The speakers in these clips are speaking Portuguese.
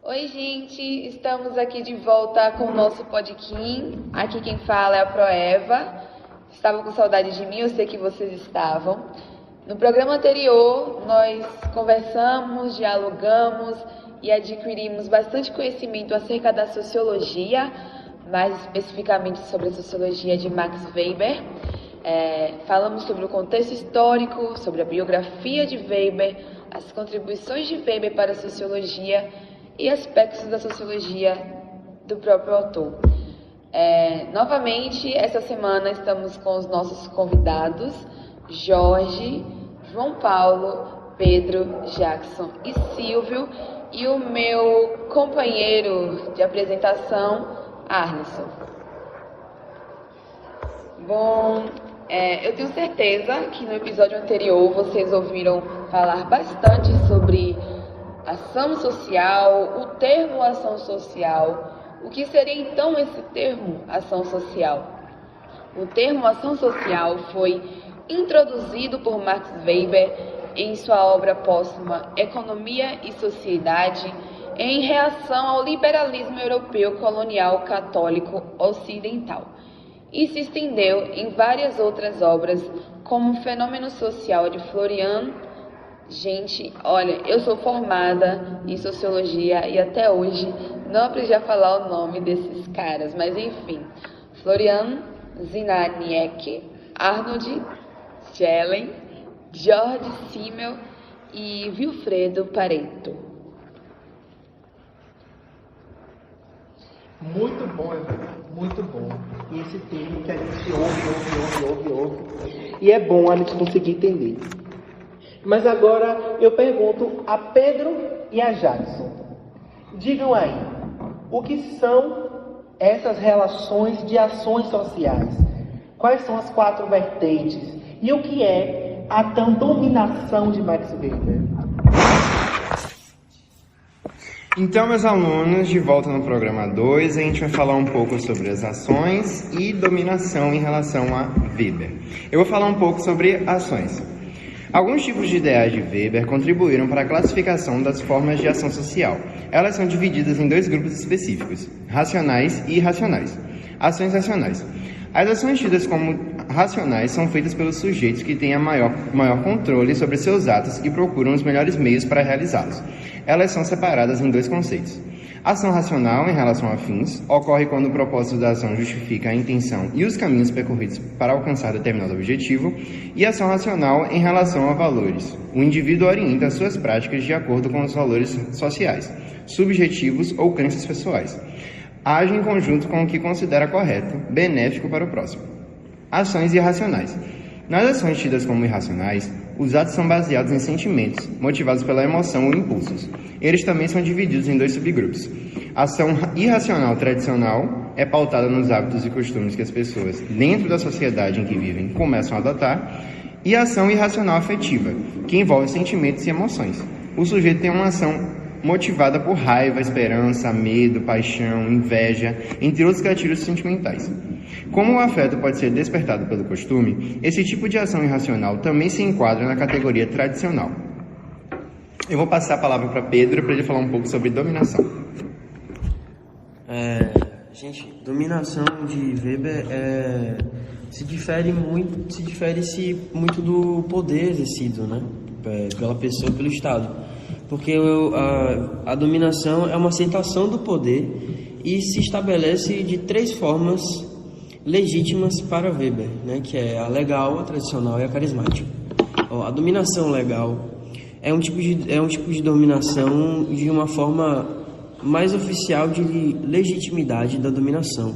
Oi, gente, estamos aqui de volta com o nosso podcast. Aqui quem fala é a Proeva. Estavam com saudade de mim, eu sei que vocês estavam. No programa anterior, nós conversamos, dialogamos e adquirimos bastante conhecimento acerca da sociologia, mais especificamente sobre a sociologia de Max Weber. Falamos sobre o contexto histórico, sobre a biografia de Weber, as contribuições de Weber para a sociologia e aspectos da sociologia do próprio autor. Novamente, essa semana estamos com os nossos convidados, Jorge, João Paulo, Pedro, Jackson e Silvio, e o meu companheiro de apresentação, Arlisson. Bom, eu tenho certeza que no episódio anterior vocês ouviram falar bastante sobre ação social, o termo ação social. O que seria então esse termo ação social? O termo ação social foi introduzido por Max Weber em sua obra póstuma Economia e Sociedade, em reação ao liberalismo europeu colonial católico ocidental, e se estendeu em várias outras obras, como Fenômeno Social de Florian. Gente, olha, eu sou formada em sociologia e até hoje não aprendi a falar o nome desses caras, mas enfim, Florian Zinaniec, Arnold Schellen, George Simmel e Vilfredo Pareto. Muito bom, muito bom. E esse termo que a gente ouve, e é bom a gente conseguir entender. Mas agora eu pergunto a Pedro e a Jackson. Digam aí, o que são essas relações de ações sociais? Quais são as 4 vertentes? E o que é a tão dominação de Max Weber? Então, meus alunos, de volta no programa 2, a gente vai falar um pouco sobre as ações e dominação em relação a Weber. Eu vou falar um pouco sobre ações. Alguns tipos de ideais de Weber contribuíram para a classificação das formas de ação social. Elas são divididas em 2 grupos específicos, racionais e irracionais. Ações racionais. As ações tidas como racionais são feitas pelos sujeitos que têm maior controle sobre seus atos e procuram os melhores meios para realizá-los. Elas são separadas em 2 conceitos. Ação racional, em relação a fins, ocorre quando o propósito da ação justifica a intenção e os caminhos percorridos para alcançar determinado objetivo, e ação racional, em relação a valores. O indivíduo orienta suas práticas de acordo com os valores sociais, subjetivos ou crenças pessoais. Age em conjunto com o que considera correto, benéfico para o próximo. Ações irracionais. Nas ações tidas como irracionais, os atos são baseados em sentimentos, motivados pela emoção ou impulsos. Eles também são divididos em 2 subgrupos. A ação irracional tradicional é pautada nos hábitos e costumes que as pessoas, dentro da sociedade em que vivem, começam a adotar, e a ação irracional afetiva, que envolve sentimentos e emoções. O sujeito tem uma ação motivada por raiva, esperança, medo, paixão, inveja, entre outros gatilhos sentimentais. Como o afeto pode ser despertado pelo costume, esse tipo de ação irracional também se enquadra na categoria tradicional. Eu vou passar a palavra para Pedro para ele falar um pouco sobre dominação. Dominação de Weber se difere muito do poder exercido, né, pela pessoa, pelo Estado. Porque a dominação é uma aceitação do poder e se estabelece de 3 formas legítimas para Weber, né, que é a legal, a tradicional e a carismática. A dominação legal é um tipo de dominação de uma forma mais oficial de legitimidade da dominação,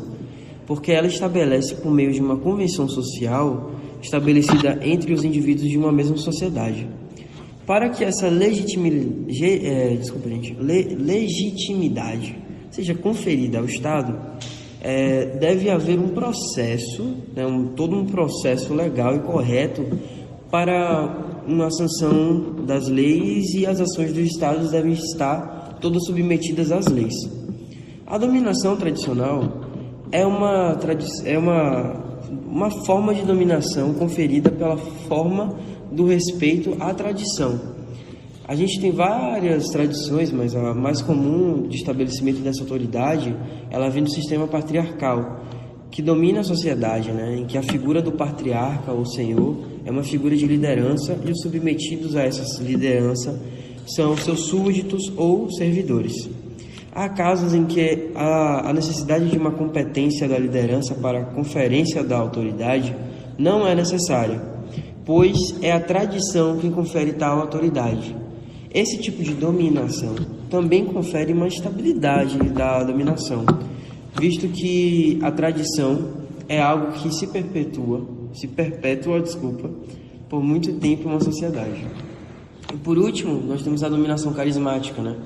porque ela estabelece por meio de uma convenção social estabelecida entre os indivíduos de uma mesma sociedade. Para que essa legitimidade seja conferida ao Estado, deve haver um processo, todo um processo legal e correto para uma sanção das leis, e as ações dos Estados devem estar todas submetidas às leis. A dominação tradicional é uma forma de dominação conferida pela forma do respeito à tradição. A gente tem várias tradições, mas a mais comum de estabelecimento dessa autoridade, ela vem do sistema patriarcal, que domina a sociedade, né? Em que a figura do patriarca ou senhor é uma figura de liderança e os submetidos a essa liderança são seus súditos ou servidores. Há casos em que a necessidade de uma competência da liderança para a conferência da autoridade não é necessária, pois é a tradição quem confere tal autoridade. Esse tipo de dominação também confere uma estabilidade da dominação, visto que a tradição é algo que se perpetua, por muito tempo em uma sociedade. E por último, nós temos a dominação carismática, né?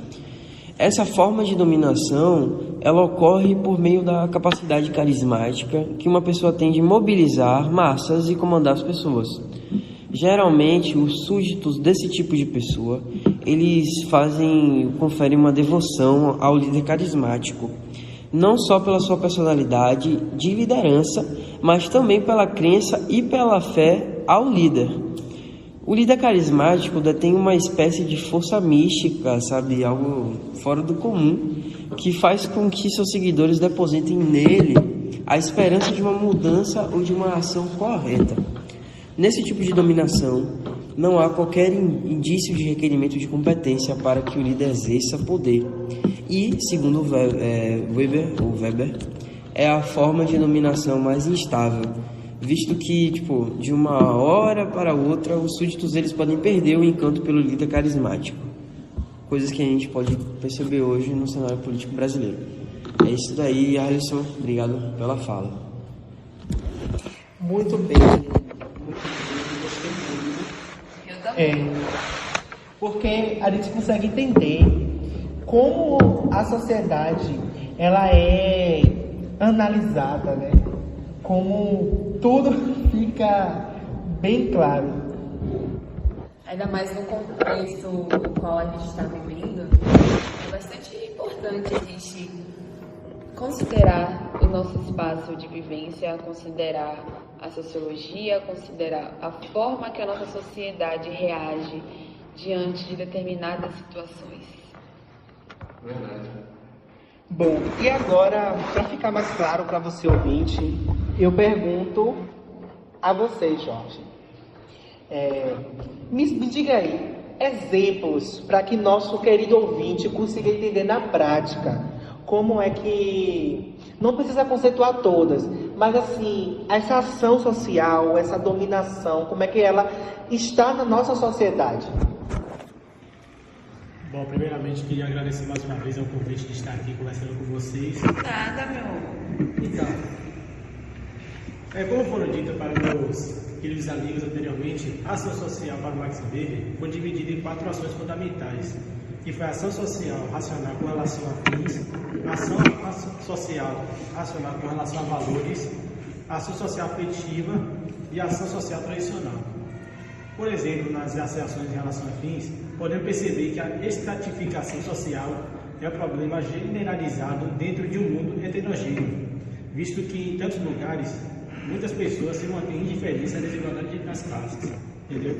Essa forma de dominação, ela ocorre por meio da capacidade carismática que uma pessoa tem de mobilizar massas e comandar as pessoas. Geralmente, os súditos desse tipo de pessoa, eles conferem uma devoção ao líder carismático, não só pela sua personalidade de liderança, mas também pela crença e pela fé ao líder. O líder carismático detém uma espécie de força mística, sabe, algo fora do comum, que faz com que seus seguidores depositem nele a esperança de uma mudança ou de uma ação correta. Nesse tipo de dominação, não há qualquer indício de requerimento de competência para que o líder exerça poder. E, segundo Weber, é a forma de dominação mais instável, visto que, de uma hora para outra, os súditos eles podem perder o encanto pelo líder carismático. Coisas que a gente pode perceber hoje no cenário político brasileiro. É isso daí, Alisson. Obrigado pela fala. Muito bem. Porque a gente consegue entender como a sociedade ela é analisada, né? Como tudo fica bem claro. Ainda mais no contexto no qual a gente está vivendo, é bastante importante a gente considerar o nosso espaço de vivência, considerar a sociologia, considerar a forma que a nossa sociedade reage diante de determinadas situações. Verdade. Bom, e agora, para ficar mais claro para você ouvinte, eu pergunto a você, Jorge. Me diga aí, exemplos para que nosso querido ouvinte consiga entender na prática como é que, não precisa conceituar todas, mas assim, essa ação social, essa dominação, como é que ela está na nossa sociedade? Bom, primeiramente queria agradecer mais uma vez ao convite de estar aqui conversando com vocês. Nada, meu. Então, como foram dito para meus queridos amigos anteriormente, a ação social para o Max Weber foi dividida em 4 ações fundamentais, que foi a ação social racional com relação a fins, a ação social racional com relação a valores, a ação social afetiva e a ação social tradicional. Por exemplo, nas ações em relação a fins, podemos perceber que a estratificação social é um problema generalizado dentro de um mundo heterogêneo, visto que em tantos lugares muitas pessoas se mantêm indiferentes à desigualdade nas classes, entendeu?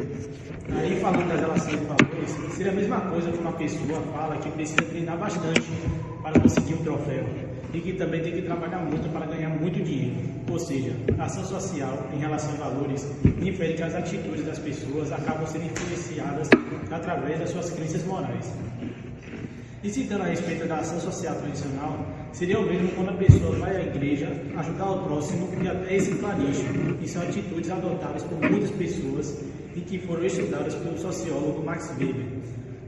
Aí, falando das relações de valores, seria a mesma coisa que uma pessoa fala que precisa treinar bastante para conseguir um troféu e que também tem que trabalhar muito para ganhar muito dinheiro. Ou seja, a ação social em relação a valores infere que as atitudes das pessoas acabam sendo influenciadas através das suas crenças morais. E citando a respeito da ação social tradicional, seria o mesmo quando a pessoa vai à igreja ajudar o próximo e até reciclar lixo, e são atitudes adotadas por muitas pessoas e que foram estudadas pelo sociólogo Max Weber.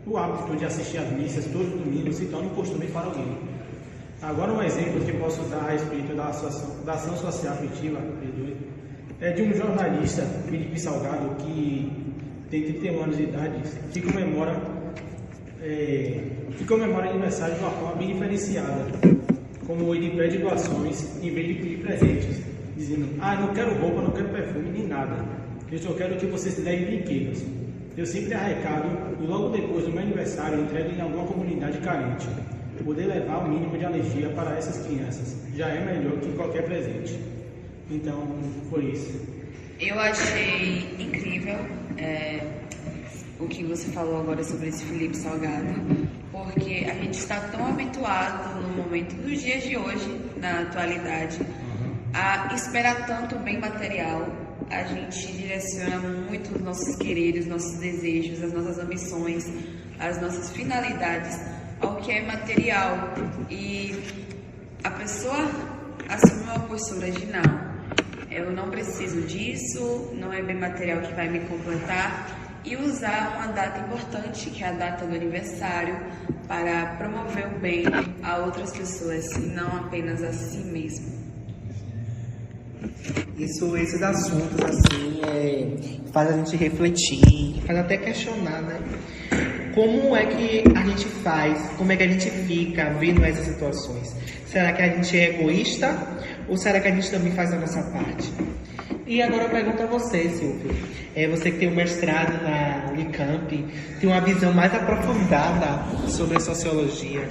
O hábito de assistir às missas todo domingo se torna um costume para alguém. Agora, um exemplo que posso dar a respeito da ação social afetiva é de um jornalista, Felipe Salgado, que tem 31 anos de idade, que comemora aniversário de uma forma bem diferenciada, como ele pede doações em vez de pedir presentes, dizendo: não quero roupa, não quero perfume, nem nada, eu só quero que vocês levem brinquedos. Eu sempre arrecado e logo depois do meu aniversário entrego em alguma comunidade carente. Poder levar o mínimo de alergia para essas crianças já é melhor que qualquer presente. Então, foi isso. Eu achei incrível o que você falou agora sobre esse Felipe Salgado, porque a gente está tão habituado no momento dos dias de hoje, na atualidade, a esperar tanto bem material. A gente direciona muito os nossos quereres, nossos desejos, as nossas ambições, as nossas finalidades ao que é material. E a pessoa assume uma postura de não, eu não preciso disso, não é bem material que vai me completar, e usar uma data importante, que é a data do aniversário, para promover o bem a outras pessoas e não apenas a si mesmo. Esses assuntos, assim, faz a gente refletir, faz até questionar, né? Como é que a gente faz, como é que a gente fica vendo essas situações? Será que a gente é egoísta ou será que a gente também faz a nossa parte? E agora eu pergunto a você, Silvio. Você que tem um mestrado na Unicamp, tem uma visão mais aprofundada sobre a sociologia.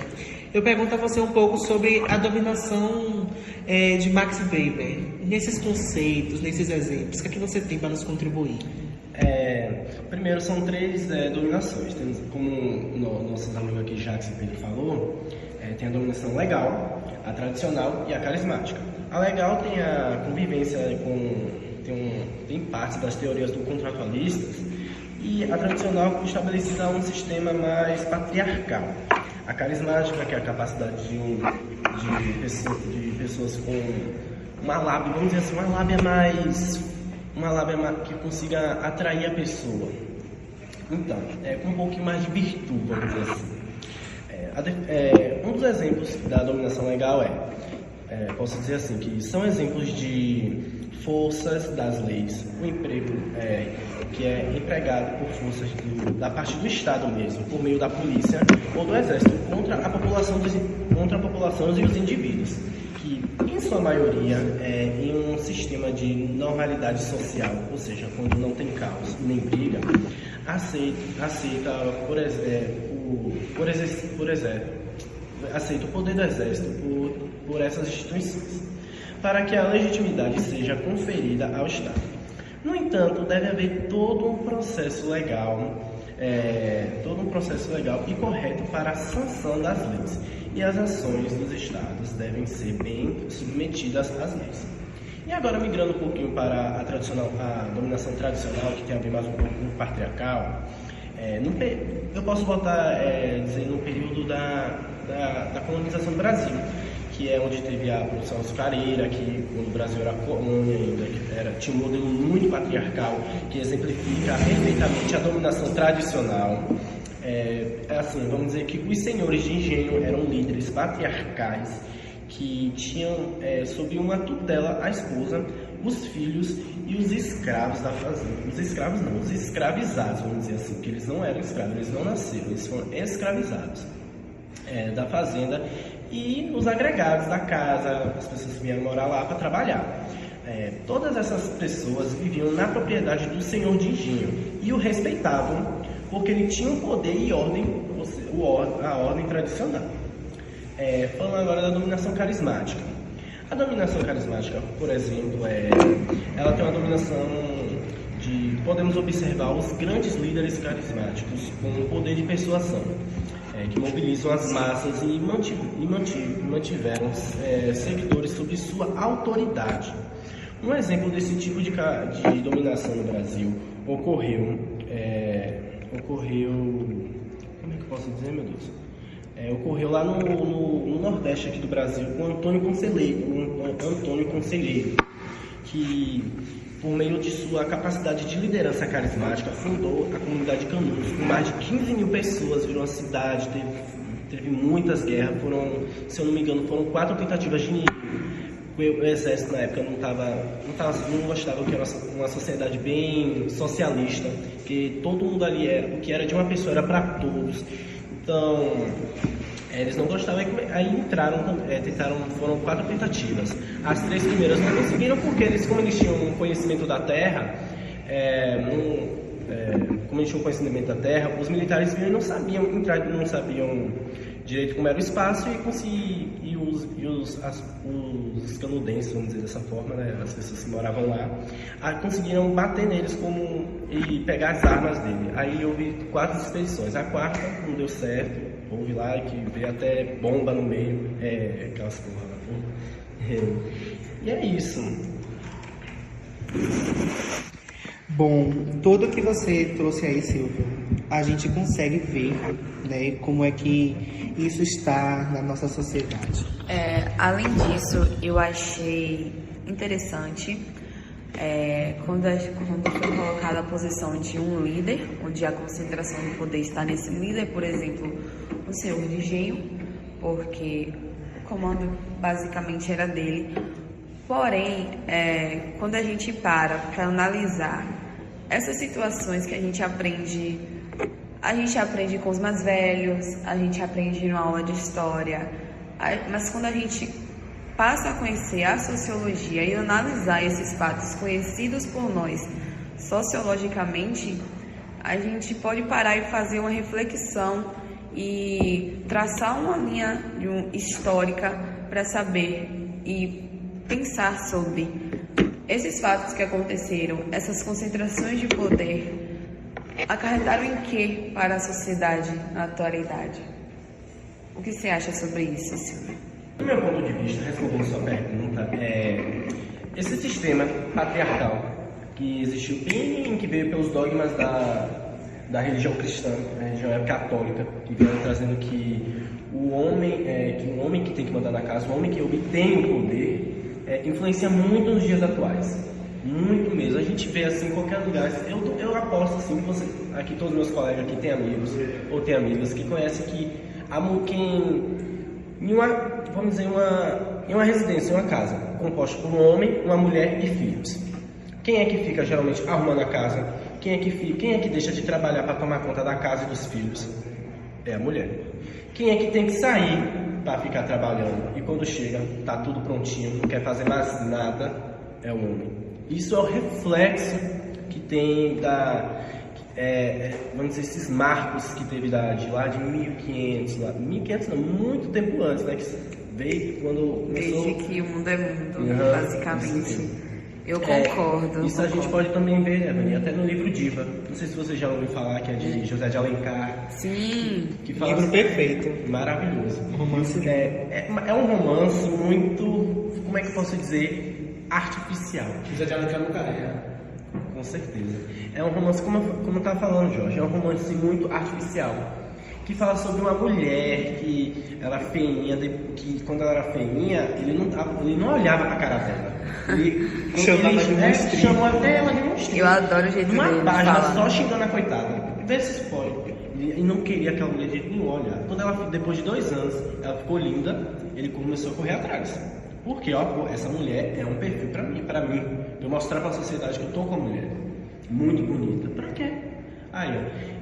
Eu pergunto a você um pouco sobre a dominação de Max Weber. Nesses conceitos, nesses exemplos, o que é que você tem para nos contribuir? Primeiro, são três dominações. Temos, como nossos amigos aqui, Jacques e Pedro falou, tem a dominação legal, a tradicional e a carismática. A legal tem a convivência tem parte das teorias do contratualistas, e a tradicional estabelecida um sistema mais patriarcal. A carismática, que é a capacidade de pessoas com uma lábia, vamos dizer assim, uma lábia que consiga atrair a pessoa. Então, com um pouquinho mais de virtude, vamos dizer assim. Um dos exemplos da dominação legal posso dizer assim, que são exemplos de forças das leis, o emprego que é empregado por forças da parte do Estado mesmo, por meio da polícia ou do Exército, contra a população e os indivíduos, que em sua maioria em um sistema de normalidade social, ou seja, quando não tem caos nem briga, aceita o poder do Exército por essas instituições, para que a legitimidade seja conferida ao Estado. No entanto, deve haver todo um processo legal e correto para a sanção das leis, e as ações dos Estados devem ser bem submetidas às leis. E agora, migrando um pouquinho para a dominação tradicional, que tem a ver mais um pouco com o patriarcal, eu posso dizer no período da colonização do Brasil, que é onde teve a produção açucareira, que quando o Brasil era colônia ainda, tinha um modelo muito patriarcal, que exemplifica perfeitamente a dominação tradicional. Assim, vamos dizer que os senhores de engenho eram líderes patriarcais que tinham sob uma tutela a esposa, os filhos e os escravos da fazenda. Os escravos não, os escravizados, vamos dizer assim, porque eles não eram escravos, eles não nasceram, eles foram escravizados da fazenda, e os agregados da casa, as pessoas que vieram morar lá para trabalhar. Todas essas pessoas viviam na propriedade do senhor de engenho e o respeitavam porque ele tinha um poder e ordem, a ordem tradicional. Falando agora da dominação carismática. A dominação carismática, por exemplo, ela tem uma dominação podemos observar os grandes líderes carismáticos com o poder de persuasão, que mobilizam as massas e mantiveram seguidores sob sua autoridade. Um exemplo desse tipo de dominação no Brasil ocorreu, como é que eu posso dizer, meu Deus? Ocorreu lá no Nordeste aqui do Brasil, com Antônio Conselheiro, que, por meio de sua capacidade de liderança carismática, fundou a comunidade de Canudos, com mais de 15 mil pessoas, virou uma cidade, teve muitas guerras, se eu não me engano, foram 4 tentativas de inimigo. O exército na época não gostava, que era uma sociedade bem socialista, que todo mundo ali o que era de uma pessoa era para todos. Então, eles não gostavam, aí foram 4 tentativas. As 3 primeiras não conseguiram, porque como eles tinham um conhecimento da terra, como eles tinham conhecimento da terra, os militares vinham e não sabiam direito como era o espaço e os canudenses, vamos dizer dessa forma, né, as pessoas que moravam lá, conseguiram bater neles e pegar as armas dele. Aí houve 4 expedições. A quarta não deu certo, houve lá que veio até bomba no meio, aquelas porra lá. E é isso. Bom, tudo que você trouxe aí, Silvio, a gente consegue ver, né, como é que isso está na nossa sociedade. Além disso, eu achei interessante quando foi colocada a posição de um líder, onde a concentração do poder está nesse líder, por exemplo, o senhor de engenho, porque o comando basicamente era dele. Porém, quando a gente para analisar essas situações que a gente aprende com os mais velhos, a gente aprende numa aula de história, mas quando a gente passa a conhecer a sociologia e analisar esses fatos conhecidos por nós sociologicamente, a gente pode parar e fazer uma reflexão e traçar uma linha histórica para saber e pensar sobre esses fatos que aconteceram, essas concentrações de poder, acarretaram em que para a sociedade na atualidade? O que você acha sobre isso, Silvio? Do meu ponto de vista, respondendo sua pergunta, esse sistema patriarcal que existiu bem, que veio pelos dogmas da religião cristã, a religião católica, que veio trazendo que o homem que tem que mandar na casa, o homem que obtém o poder, influencia muito nos dias atuais. Muito mesmo. A gente vê assim em qualquer lugar. Eu aposto assim, aqui todos os meus colegas aqui têm amigos ou têm amigas que conhecem que em uma residência, em uma casa, composta por um homem, uma mulher e filhos. Quem é que fica geralmente arrumando a casa? Quem é que deixa de trabalhar para tomar conta da casa e dos filhos? É a mulher. Quem é que tem que sair para ficar trabalhando? E quando chega, tá tudo prontinho, não quer fazer mais nada, é o homem. Isso é o reflexo que tem vamos dizer, esses marcos que teve de lá de 1500, 1500 não, muito tempo antes, né, que veio quando começou... Desde que o mundo é mundo, basicamente. Eu concordo. Isso a gente pode também ver, né, até no livro Diva. Não sei se você já ouviu falar, que é de José de Alencar. Sim. Que fala Livro assim, perfeito. Maravilhoso. Romance. É um romance muito, como é que eu posso dizer, artificial. José de Alencar nunca é. Com certeza. É um romance, como tá falando, Jorge, é um romance muito artificial. Que fala sobre uma mulher que ela feinha, que quando ela era feinha, ele não olhava pra cara dela. Chamou até ela de monstrinho. Eu adoro o jeito dele Uma página falar. só xingando a coitada. Vê se spoiler. E não queria aquela mulher de nenhum olhar. Quando ela, depois de 2 anos, ela ficou linda, ele começou a correr atrás. Porque, essa mulher é um perfil pra mim. Pra eu mostrar pra sociedade que eu tô com a mulher. Muito bonita. Pra quê?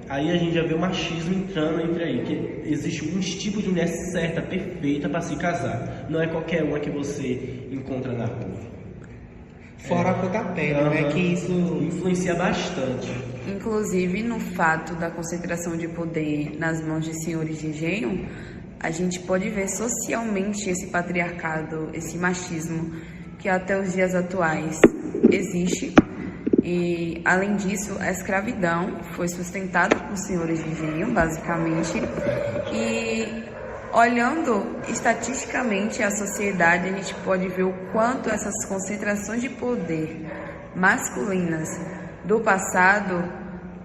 Aí a gente já vê o machismo entrando entre aí, que existe um tipo de mulher certa, perfeita para se casar. Não é qualquer uma que você encontra na rua. Fora a cor da pele, né? Que isso influencia bastante. Inclusive, no fato da concentração de poder nas mãos de senhores de engenho, a gente pode ver socialmente esse patriarcado, esse machismo, que até os dias atuais existe. E, além disso, a escravidão foi sustentada por senhores de engenho, basicamente. E, olhando estatisticamente a sociedade, a gente pode ver o quanto essas concentrações de poder masculinas do passado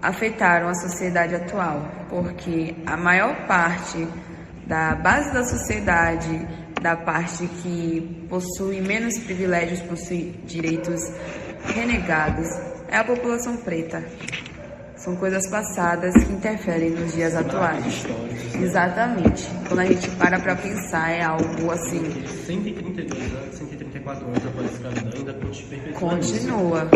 afetaram a sociedade atual. Porque a maior parte da base da sociedade, da parte que possui menos privilégios, possui direitos renegados, é a população preta. São coisas passadas que interferem nos dias atuais. Exatamente. Quando a gente para pensar, é algo assim... 132 anos, 134 anos após a escravidão ainda perpetua. Continua.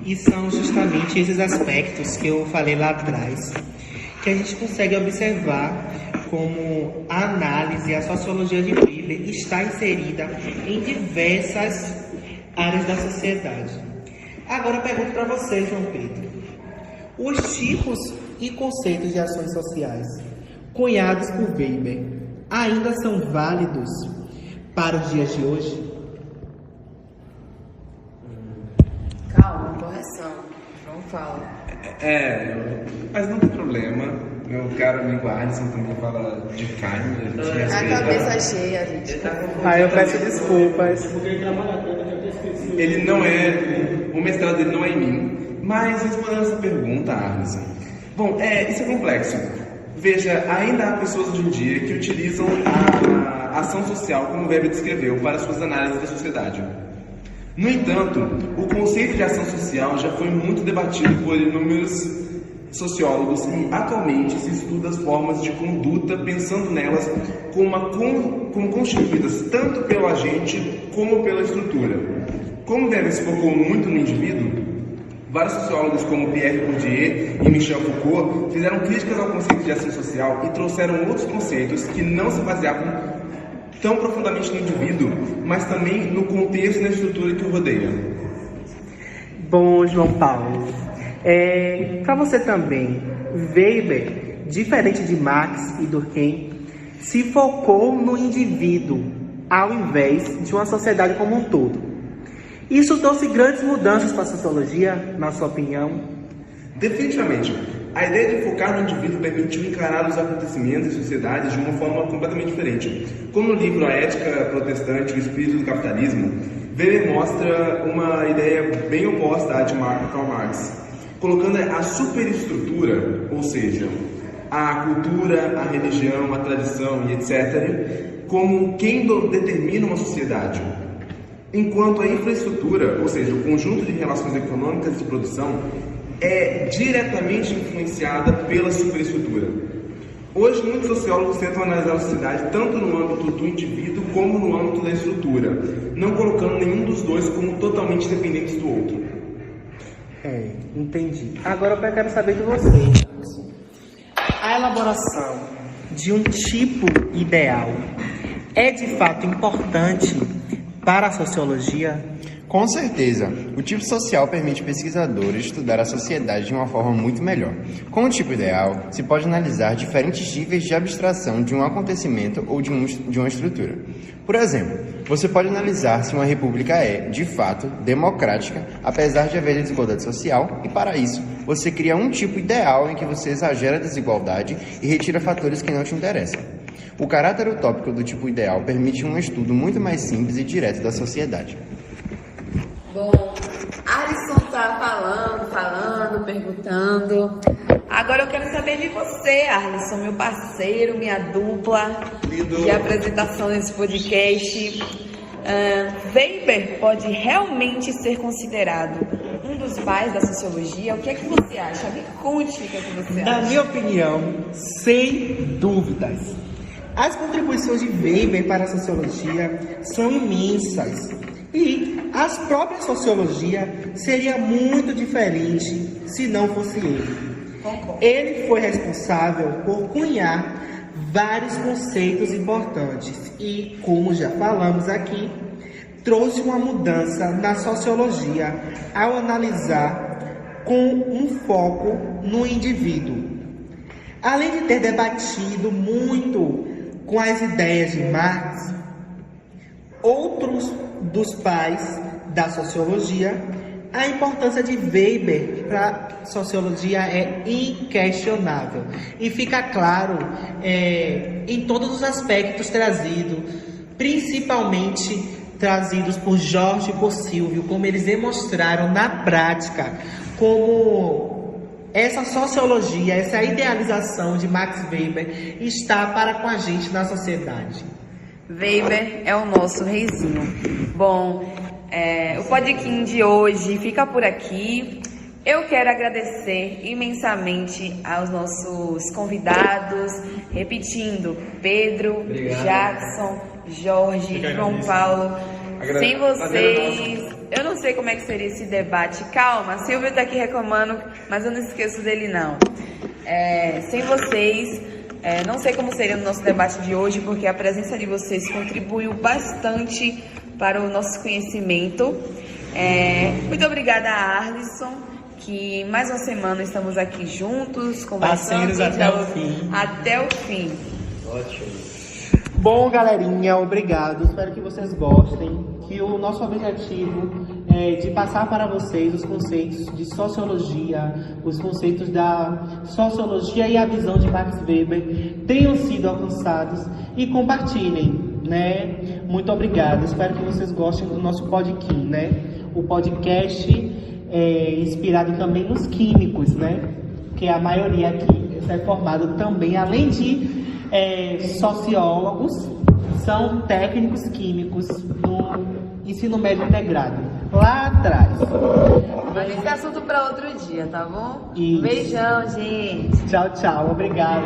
E são justamente esses aspectos que eu falei lá atrás, que a gente consegue observar como a análise, a sociologia de Weber está inserida em diversas áreas da sociedade. Agora eu pergunto para você, João Pedro, Os tipos e conceitos de ações sociais cunhados por Weber ainda são válidos para os dias de hoje? Calma, correção. Não fala. Mas não tem problema. Meu caro amigo Alisson também fala de carne. A cabeça cheia, gente. Eu peço desculpas. Ele não é... O mestrado dele não é em mim. Mas respondendo essa pergunta, Alisson. Bom, isso é complexo. Veja, ainda há pessoas hoje em dia que utilizam a ação social, como o Weber descreveu, para suas análises da sociedade. No entanto, o conceito de ação social já foi muito debatido por inúmeros sociólogos e atualmente se estuda as formas de conduta pensando nelas como constituídas tanto pelo agente como pela estrutura. Como Weber se focou muito no indivíduo, vários sociólogos como Pierre Bourdieu e Michel Foucault fizeram críticas ao conceito de ação social e trouxeram outros conceitos que não se baseavam tão profundamente no indivíduo, mas também no contexto e na estrutura que o rodeia. Bom, João Paulo, para você também, Weber, diferente de Marx e Durkheim, se focou no indivíduo ao invés de uma sociedade como um todo. Isso trouxe grandes mudanças para a sociologia, na sua opinião? Definitivamente. A ideia de focar no indivíduo permitiu encarar os acontecimentos e sociedades de uma forma completamente diferente. Como no livro A Ética Protestante e o Espírito do Capitalismo, Weber mostra uma ideia bem oposta à de Karl Marx, colocando a superestrutura, ou seja, a cultura, a religião, a tradição e etc., como quem determina uma sociedade. Enquanto a infraestrutura, ou seja, o conjunto de relações econômicas de produção, é diretamente influenciada pela superestrutura. Hoje, muitos sociólogos tentam analisar a sociedade tanto no âmbito do indivíduo como no âmbito da estrutura, não colocando nenhum dos dois como totalmente dependentes do outro. Entendi. Agora eu quero saber de você. A elaboração de um tipo ideal é de fato importante para a sociologia? Com certeza, o tipo social permite pesquisadores estudar a sociedade de uma forma muito melhor. Com o tipo ideal, se pode analisar diferentes níveis de abstração de um acontecimento ou de uma estrutura. Por exemplo, você pode analisar se uma república é, de fato, democrática, apesar de haver desigualdade social, e para isso, você cria um tipo ideal em que você exagera a desigualdade e retira fatores que não te interessam. O caráter utópico do tipo ideal permite um estudo muito mais simples e direto da sociedade. Bom, Alisson tá falando, perguntando. Agora eu quero saber de você, Alisson, meu parceiro, minha dupla de apresentação nesse podcast. Weber pode realmente ser considerado um dos pais da sociologia? O que é que você acha? Me conte o que é que você acha. Na minha opinião, sem dúvidas. As contribuições de Weber para a sociologia são imensas. E a própria sociologia seria muito diferente se não fosse ele. Ele foi responsável por cunhar vários conceitos importantes e, como já falamos aqui, trouxe uma mudança na sociologia ao analisar com um foco no indivíduo. Além de ter debatido muito com as ideias de Marx, outros dos pais da sociologia, a importância de Weber para a sociologia é inquestionável. E fica claro em todos os aspectos trazidos, principalmente trazidos por Jorge e por Silvio, como eles demonstraram na prática, como essa sociologia, essa idealização de Max Weber está para com a gente na sociedade. Weber é o nosso reizinho. Bom, o podcast de hoje fica por aqui. Eu quero agradecer imensamente aos nossos convidados, repetindo, Pedro, Jackson, Jorge, João Paulo. Sem vocês, eu não sei como é que seria esse debate. Calma, Silvio tá aqui reclamando, mas eu não esqueço dele não. Sem vocês, não sei como seria o nosso debate de hoje, porque a presença de vocês contribuiu bastante para o nosso conhecimento. Muito obrigada a Arlisson, que mais uma semana estamos aqui juntos, Parceiros conversando. até o fim. Até o fim. Bom, galerinha, obrigado. Espero que vocês gostem. Que o nosso objetivo é de passar para vocês os conceitos de sociologia, os conceitos da sociologia e a visão de Max Weber tenham sido alcançados e compartilhem, né? Muito obrigado. Espero que vocês gostem do nosso podcast, né? O podcast é inspirado também nos químicos, né? Que a maioria aqui é formado também, além de sociólogos, são técnicos químicos no ensino médio integrado, lá atrás. Mas esse é assunto para outro dia, tá bom? Isso. Beijão, gente. Tchau, tchau. Obrigada.